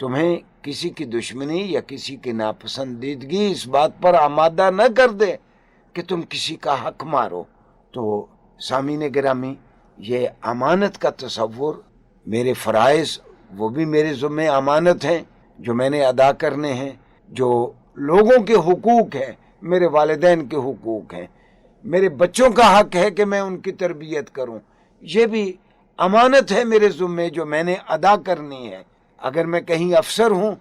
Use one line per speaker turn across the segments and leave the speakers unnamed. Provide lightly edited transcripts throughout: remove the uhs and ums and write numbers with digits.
تمہیں کسی کی دشمنی یا کسی کی ناپسندیدگی اس بات پر آمادہ نہ کر دے کہ تم کسی کا حق مارو۔ تو سامعین گرامی، یہ امانت کا تصور، میرے فرائض وہ بھی میرے ذمہ امانت ہیں جو میں نے ادا کرنے ہیں، جو لوگوں کے حقوق ہیں، میرے والدین کے حقوق ہیں، میرے بچوں کا حق ہے کہ میں ان کی تربیت کروں، یہ بھی امانت ہے میرے ذمہ جو میں نے ادا کرنی ہے۔ اگر میں کہیں افسر ہوں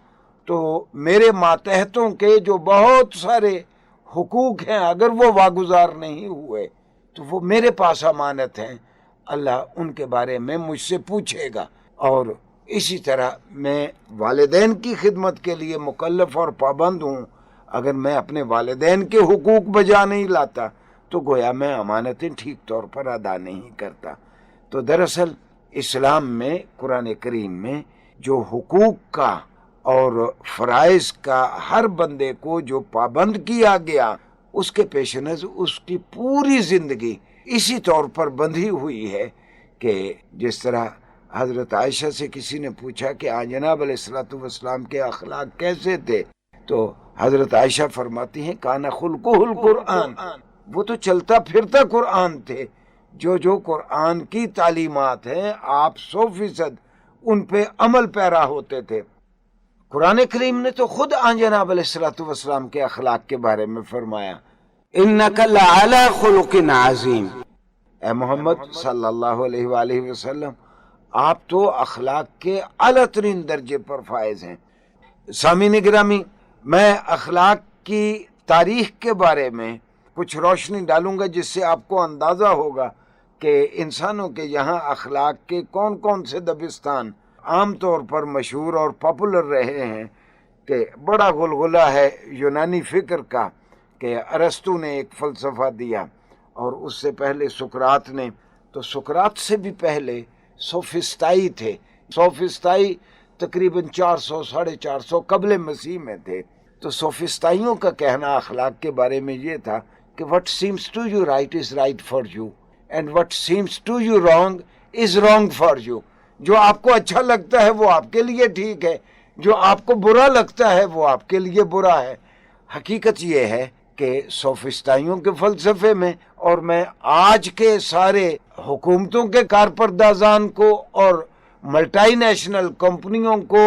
تو میرے ماتحتوں کے جو بہت سارے حقوق ہیں اگر وہ واگزار نہیں ہوئے تو وہ میرے پاس امانت ہیں، اللہ ان کے بارے میں مجھ سے پوچھے گا۔ اور اسی طرح میں والدین کی خدمت کے لیے مکلف اور پابند ہوں، اگر میں اپنے والدین کے حقوق بجا نہیں لاتا تو گویا میں امانتیں ٹھیک طور پر ادا نہیں کرتا۔ تو دراصل اسلام میں، قرآن کریم میں جو حقوق کا اور فرائض کا ہر بندے کو جو پابند کیا گیا، اس کے پیش نظر اس کی پوری زندگی اسی طور پر بندھی ہوئی ہے کہ جس طرح حضرت عائشہ سے کسی نے پوچھا کہ جناب علیہ الصلوۃ والسلام کے اخلاق کیسے تھے، تو حضرت عائشہ فرماتی ہیں کانا خلقہ القرآن، وہ تو چلتا پھرتا قرآن تھے، جو قرآن کی تعلیمات ہیں آپ 100% ان پہ عمل پیرا ہوتے تھے۔ قرآن کریم نے تو خود جناب علیہ الصلوۃ والسلام کے اخلاق کے بارے میں فرمایا،
انک لعلی خلق عظیم،
اے محمد صلی اللہ علیہ وآلہ وسلم آپ تو اخلاق کے اعلیٰ ترین درجے پر فائز ہیں۔ سامعین گرامی، میں اخلاق کی تاریخ کے بارے میں کچھ روشنی ڈالوں گا جس سے آپ کو اندازہ ہوگا کہ انسانوں کے یہاں اخلاق کے کون کون سے دبستان عام طور پر مشہور اور پاپولر رہے ہیں۔ کہ بڑا غلغلہ ہے یونانی فکر کا کہ ارسطو نے ایک فلسفہ دیا اور اس سے پہلے سقراط نے، تو سقراط سے بھی پہلے سوفسٹائی تھے۔ سوفسٹائی تقریباً 400-450 قبل مسیح میں تھے۔ تو سوفسٹائیوں کا کہنا اخلاق کے بارے میں یہ تھا کہ what seems to you right is right for you and what seems to you wrong is wrong for you۔ جو آپ کو اچھا لگتا ہے وہ آپ کے لیے ٹھیک ہے، جو آپ کو برا لگتا ہے وہ آپ کے لیے برا ہے۔ حقیقت یہ ہے کہ سوفسٹائیوں کے فلسفے میں، اور میں آج کے سارے حکومتوں کے کارپردازان کو اور ملٹی نیشنل کمپنیوں کو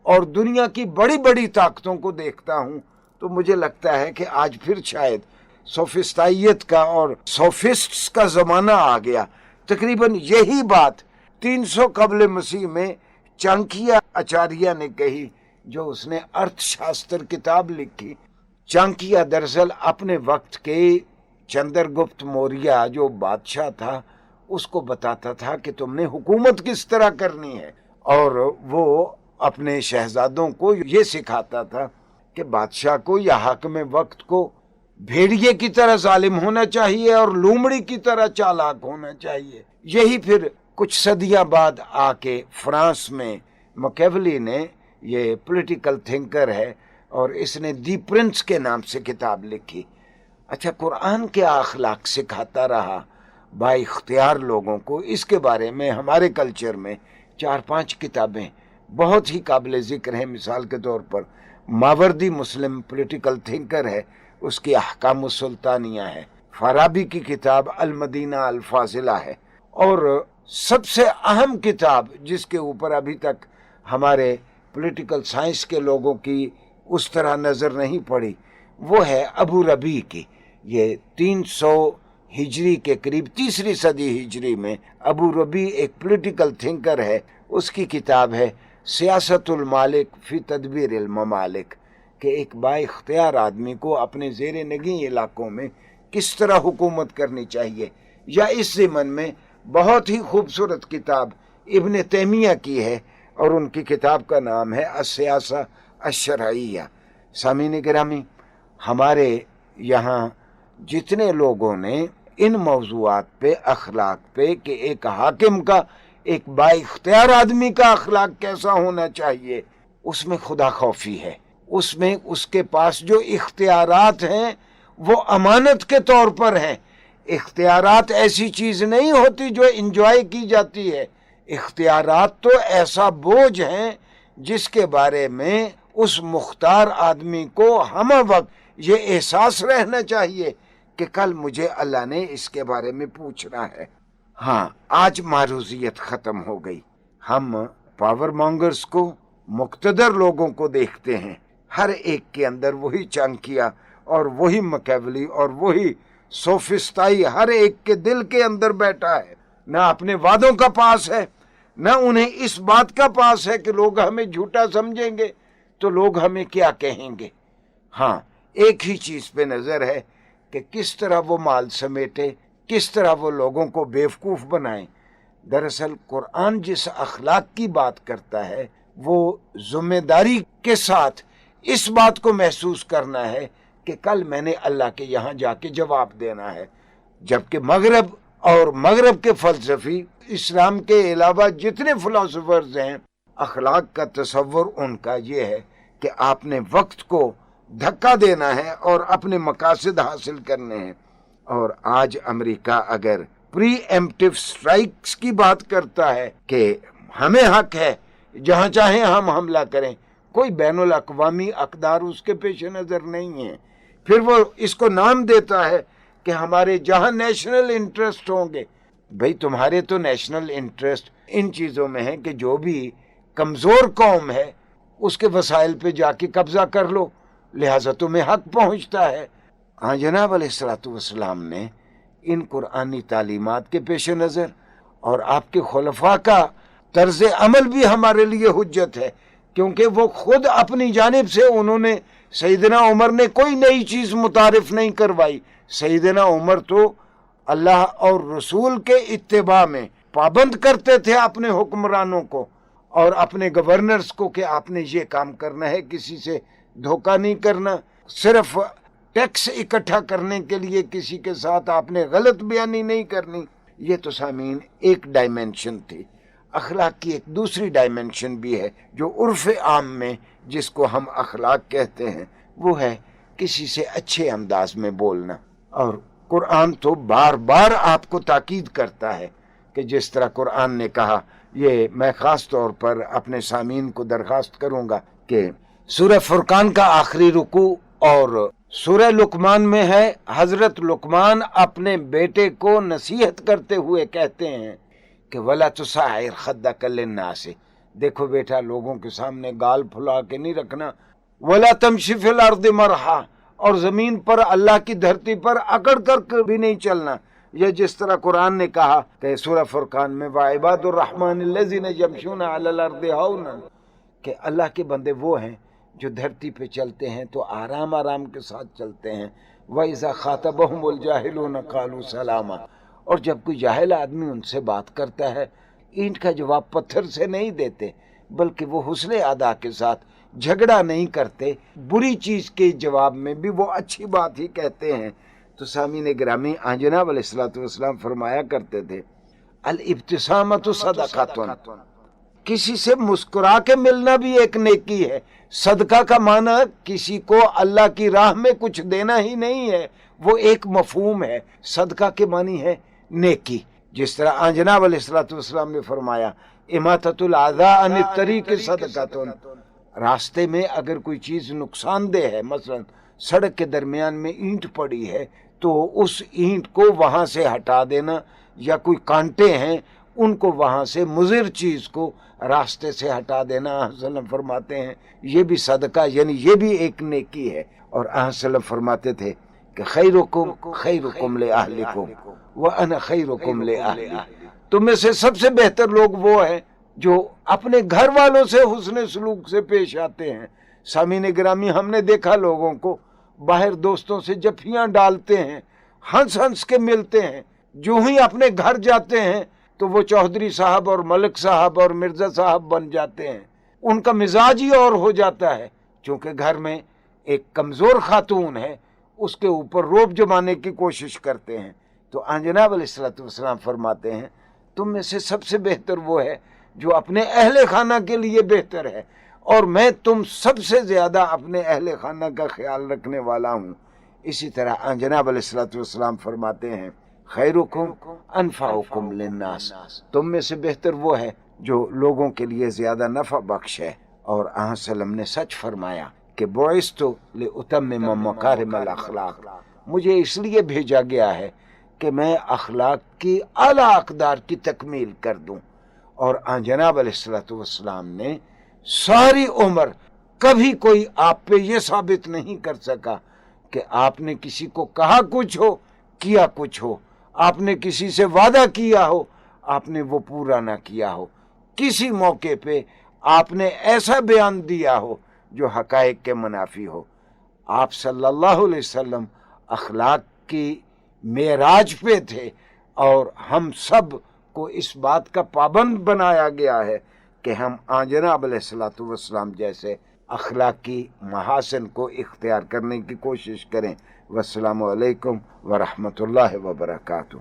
اور دنیا کی بڑی بڑی طاقتوں کو دیکھتا ہوں تو مجھے لگتا ہے کہ آج پھر شاید سوفسٹائیت کا اور سوفسٹس کا زمانہ آ گیا۔ تقریباً یہی بات 300 قبل مسیح میں چانکیہ اچاریہ نے کہی، جو اس نے ارتھ شاستر کتاب لکھی۔ چانکیہ دراصل اپنے وقت کے چندر گپت موریہ جو بادشاہ تھا اس کو بتاتا تھا کہ تم نے حکومت کس طرح کرنی ہے، اور وہ اپنے شہزادوں کو یہ سکھاتا تھا کہ بادشاہ کو یا حاکم وقت کو بھیڑیے کی طرح ظالم ہونا چاہیے اور لومڑی کی طرح چالاک ہونا چاہیے۔ یہی پھر کچھ صدیاں بعد آ کے فرانس میں مکیولی نے، یہ پولیٹیکل تھنکر ہے اور اس نے دی پرنس کے نام سے کتاب لکھی۔ اچھا، قرآن کیا اخلاق سکھاتا رہا با اختیار لوگوں کو، اس کے بارے میں ہمارے کلچر میں 4-5 کتابیں بہت ہی قابل ذکر ہیں۔ مثال کے طور پر ماوردی مسلم پولیٹیکل تھنکر ہے، اس کی احکام السلطانیہ ہے۔ فارابی کی کتاب المدینہ الفاضلہ ہے، اور سب سے اہم کتاب جس کے اوپر ابھی تک ہمارے پولیٹیکل سائنس کے لوگوں کی اس طرح نظر نہیں پڑی وہ ہے ابو ربیع کی۔ یہ 300 ہجری کے قریب، 3ری صدی ہجری میں ابو ربیع ایک پولیٹیکل تھنکر ہے۔ اس کی کتاب ہے سیاست المالک فی تدبیر الممالک، کہ ایک با اختیار آدمی کو اپنے زیر نگین علاقوں میں کس طرح حکومت کرنی چاہیے۔ یا اس ضمن میں بہت ہی خوبصورت کتاب ابن تیمیہ کی ہے، اور ان کی کتاب کا نام ہے السیاسہ الشرعیہ۔ سامعین گرامی، ہمارے یہاں جتنے لوگوں نے ان موضوعات پہ، اخلاق پہ، کہ ایک حاکم کا، ایک با اختیار آدمی کا اخلاق کیسا ہونا چاہیے، اس میں خدا خوفی ہے، اس میں اس کے پاس جو اختیارات ہیں وہ امانت کے طور پر ہیں۔ اختیارات ایسی چیز نہیں ہوتی جو انجوائے کی جاتی ہے، اختیارات تو ایسا بوجھ ہیں جس کے بارے میں اس مختار آدمی کو ہم وقت یہ احساس رہنا چاہیے کہ کل مجھے اللہ نے اس کے بارے میں پوچھنا ہے۔ ہاں، آج معروضیت ختم ہو گئی۔ ہم پاور مانگرز کو، مقتدر لوگوں کو دیکھتے ہیں، ہر ایک کے اندر وہی چانکیا اور وہی مکیولی اور وہی سوفسٹائی ہر ایک کے دل کے اندر بیٹھا ہے۔ نہ اپنے وعدوں کا پاس ہے، نہ انہیں اس بات کا پاس ہے کہ لوگ ہمیں جھوٹا سمجھیں گے تو لوگ ہمیں کیا کہیں گے۔ ہاں، ایک ہی چیز پہ نظر ہے کہ کس طرح وہ مال سمیٹے، کس طرح وہ لوگوں کو بیوقوف بنائیں۔ دراصل قرآن جس اخلاق کی بات کرتا ہے وہ ذمہ داری کے ساتھ اس بات کو محسوس کرنا ہے کہ کل میں نے اللہ کے یہاں جا کے جواب دینا ہے۔ جبکہ مغرب کے فلسفی، اسلام کے علاوہ جتنے فلاسفرز ہیں، اخلاق کا تصور ان کا یہ ہے کہ آپ نے وقت کو دھکا دینا ہے اور اپنے مقاصد حاصل کرنے ہیں۔ اور آج امریکہ اگر پری ایمپٹیو سٹرائکس کی بات کرتا ہے کہ ہمیں حق ہے جہاں چاہیں ہم حملہ کریں، کوئی بین الاقوامی اقدار اس کے پیش نظر نہیں ہے۔ پھر وہ اس کو نام دیتا ہے کہ ہمارے جہاں نیشنل انٹرسٹ ہوں گے۔ بھئی تمہارے تو نیشنل انٹرسٹ ان چیزوں میں ہے کہ جو بھی کمزور قوم ہے اس کے وسائل پہ جا کے قبضہ کر لو، لہٰذا تمہیں حق پہنچتا ہے۔ ہاں جناب علیہ الصلوۃ والسلام نے ان قرآنی تعلیمات کے پیش نظر اور آپ کے خلفاء کا طرز عمل بھی ہمارے لیے حجت ہے، کیونکہ وہ خود اپنی جانب سے انہوں نے، سیدنا عمر نے کوئی نئی چیز متعارف نہیں کروائی۔ سیدنا عمر تو اللہ اور رسول کے اتباع میں پابند کرتے تھے اپنے حکمرانوں کو اور اپنے گورنرز کو کہ آپ نے یہ کام کرنا ہے، کسی سے دھوکہ نہیں کرنا، صرف ٹیکس اکٹھا کرنے کے لیے کسی کے ساتھ آپ نے غلط بیانی نہیں کرنی۔ یہ تو سامعین ایک ڈائمنشن تھی۔ اخلاق کی ایک دوسری ڈائمنشن بھی ہے جو عرف عام میں جس کو ہم اخلاق کہتے ہیں، وہ ہے کسی سے اچھے انداز میں بولنا۔ اور قرآن تو بار بار آپ کو تاکید کرتا ہے کہ جس طرح قرآن نے کہا، یہ میں خاص طور پر اپنے سامعین کو درخواست کروں گا کہ سورہ فرقان کا آخری رکوع اور سورہ لقمان میں ہے، حضرت لقمان اپنے بیٹے کو نصیحت کرتے ہوئے کہتے ہیں کہ وَلَا تُسَعِّرْ خَدَّكَ لِلنَّاسِ، دیکھو بیٹا لوگوں کے سامنے گال پھلا کے نہیں رکھنا، وَلَا تَمْشِ فِي الْأَرْضِ مَرْحًا، اور زمین پر اللہ کی دھرتی پر اکڑ کر بھی نہیں چلنا۔ یہ جس طرح قرآن نے کہا کہ سورہ فرقان میں وَعِبَادُ الرَّحْمَنِ الَّذِينَ يَمْشُونَ عَلَى الْأَرْضِ هَوْنًا، کہ اللہ کے بندے وہ ہیں جو دھرتی پہ چلتے ہیں تو آرام آرام کے ساتھ چلتے ہیں۔ وَإِذَا خَاطَبَهُمُ الْجَاهِلُونَ قَالُوا سَلَامًا، اور جب کوئی جاہل آدمی ان سے بات کرتا ہے، اینٹ کا جواب پتھر سے نہیں دیتے، بلکہ وہ حسن ادا کے ساتھ جھگڑا نہیں کرتے، بری چیز کے جواب میں بھی وہ اچھی بات ہی کہتے ہیں۔ تو سامعین گرامی، جناب علیہ الصلوۃ والسلام فرمایا کرتے تھے الابتسامۃ صدقۃ، کسی سے مسکرا کے ملنا بھی ایک نیکی ہے۔ صدقہ کا معنی کسی کو اللہ کی راہ میں کچھ دینا ہی نہیں ہے، وہ ایک مفہوم ہے۔ صدقہ کے معنی ہے نیکی، جس طرح جناب علیہ الصلوۃ والسلام نے فرمایا اماطۃ الاذی عن الطریق صدقۃ، راستے میں اگر کوئی چیز نقصان دہ ہے، مثلا سڑک کے درمیان میں اینٹ پڑی ہے تو اس اینٹ کو وہاں سے ہٹا دینا، یا کوئی کانٹے ہیں ان کو وہاں سے، مضر چیز کو راستے سے ہٹا دینا، وسلم فرماتے ہیں یہ بھی صدقہ، یعنی یہ بھی ایک نیکی ہے۔ اور وسلم فرماتے تھے کہ خیرکم لأہلکم وأنا خیرکم لأہلی، تم میں سے سب سے بہتر لوگ وہ ہیں جو اپنے گھر والوں سے حسن سلوک سے پیش آتے ہیں۔ سامعین گرامی، ہم نے دیکھا لوگوں کو باہر دوستوں سے جفیاں ڈالتے ہیں، ہنس ہنس کے ملتے ہیں، جو ہی اپنے گھر جاتے ہیں تو وہ چودھری صاحب اور ملک صاحب اور مرزا صاحب بن جاتے ہیں، ان کا مزاج ہی اور ہو جاتا ہے، چونکہ گھر میں ایک کمزور خاتون ہے، اس کے اوپر روب جمانے کی کوشش کرتے ہیں۔ تو جناب علیہ الصلوۃ والسلام فرماتے ہیں تم میں سے سب سے بہتر وہ ہے جو اپنے اہل خانہ کے لیے بہتر ہے، اور میں تم سب سے زیادہ اپنے اہل خانہ کا خیال رکھنے والا ہوں۔ اسی طرح جناب علیہ الصلوۃ والسلام فرماتے ہیں خیرکم انفعکم للناس، تم میں سے بہتر وہ ہے جو لوگوں کے لیے زیادہ نفع بخش ہے۔ اور آن سلم نے سچ فرمایا کہ بعثت لأتمم مکارم الاخلاق، مجھے اس لیے بھیجا گیا ہے کہ میں اخلاق کی اعلیٰ اقدار کی تکمیل کر دوں۔ اور آن جناب علیہ السلام نے ساری عمر کبھی کوئی آپ پہ یہ ثابت نہیں کر سکا کہ آپ نے کسی کو کہا کچھ ہو کیا کچھ ہو، آپ نے کسی سے وعدہ کیا ہو آپ نے وہ پورا نہ کیا ہو، کسی موقع پہ آپ نے ایسا بیان دیا ہو جو حقائق کے منافی ہو۔ آپ صلی اللہ علیہ وسلم اخلاق کی معراج پہ تھے، اور ہم سب کو اس بات کا پابند بنایا گیا ہے کہ ہم آن جناب علیہ السلام جیسے اخلاقی محاسن کو اختیار کرنے کی کوشش کریں۔ والسلام علیکم ورحمۃ اللہ وبرکاتہ۔